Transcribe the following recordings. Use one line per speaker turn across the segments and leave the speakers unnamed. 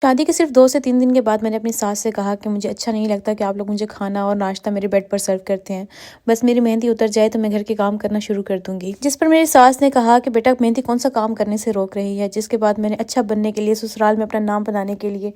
شادی کے صرف 2 سے 3 دن کے بعد میں نے اپنی ساس سے کہا کہ مجھے اچھا نہیں لگتا کہ آپ لوگ مجھے کھانا اور ناشتہ میرے بیڈ پر سرو کرتے ہیں، بس میری مہندی اتر جائے تو میں گھر کے کام کرنا شروع کر دوں گی۔ جس پر میری ساس نے کہا کہ بیٹا مہندی کون سا کام کرنے سے روک رہی ہے، جس کے بعد میں نے اچھا بننے کے لیے سسرال میں اپنا نام بنانے کے لیے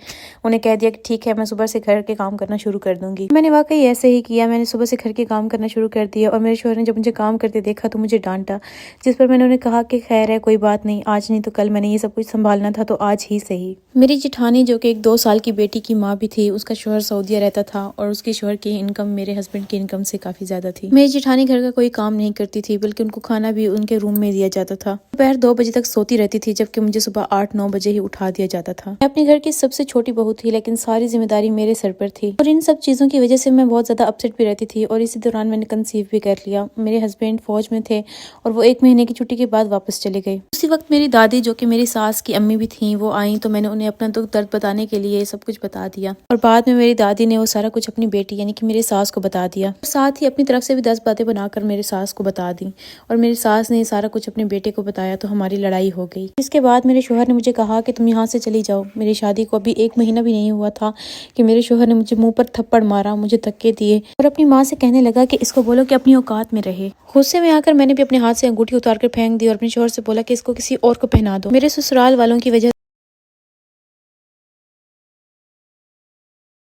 انہیں کہہ دیا کہ ٹھیک ہے میں صبح سے گھر کے کام کرنا شروع کر دوں گی۔ میں نے واقعی ایسے ہی کیا، میں نے صبح سے گھر کے کام کرنا شروع کر دیا اور میرے شوہر نے جب مجھے کام کرتے دیکھا تو مجھے ڈانٹا، جس پر میں نے انہیں کہا کہ خیر ہے کوئی بات نہیں، آج نہیں تو کل میں نے یہ سب کچھ سنبھالنا تھا تو آج ہی صحیح۔ میری جٹھانی جو کہ ایک 2 سال کی بیٹی کی ماں بھی تھی، اس کا شوہر سعودیہ رہتا تھا اور اس کے شوہر کی انکم میرے ہسبینڈ کی انکم سے کافی زیادہ تھی۔ میری جٹھانی گھر کا کوئی کام نہیں کرتی تھی بلکہ ان کو کھانا بھی ان کے روم میں دیا جاتا تھا۔ دوپہر 2 بجے تک سوتی رہتی تھی جبکہ مجھے صبح 8-9 بجے ہی اٹھا دیا جاتا تھا۔ میں اپنے گھر کی سب سے چھوٹی بہو تھی لیکن ساری ذمہ داری میرے سر پر تھی اور ان سب چیزوں کی وجہ سے میں بہت زیادہ اپسیٹ بھی رہتی تھی اور اسی دوران میں نے کنسیو بھی کر لیا۔ میرے ہسبینڈ فوج میں تھے اور وہ 1 مہینے کی چھٹی کے بعد واپس چلے گئے۔ اسی وقت میری دادی جو کہ میری ساس کی امی بھی تھیں وہ آئیں تو میں نے انہیں اپنا دکھ درد بتانے کے لیے سب کچھ بتا دیا اور بعد میں میری دادی نے وہ سارا کچھ اپنی بیٹی یعنی کہ میری ساس کو بتا دیا اور ساتھ ہی اپنی طرف سے بھی 10 باتیں بنا کر میری ساس کو بتا دیں اور میری ساس نے یہ سارا کچھ اپنے بیٹے کو بتایا تو ہماری لڑائی ہو گئی۔ اس کے بعد میرے شوہر نے مجھے کہا کہ تم یہاں سے چلی جاؤ۔ میری شادی کو ابھی 1 مہینہ بھی نہیں ہوا تھا کہ میرے شوہر نے مجھے منہ پر تھپڑ مارا، مجھے دھکے دیے اور اپنی ماں سے کہنے لگا کہ اس کو بولو کہ اپنی اوقات میں رہے۔ غصے میں آ کر میں نے بھی اپنے ہاتھ سے انگوٹھی اتار کر پھینک دی اور اپنے شوہر سے بولا کہ اس کو کسی اور کو پہنا دو۔ میرے سسرال والوں کی وجہ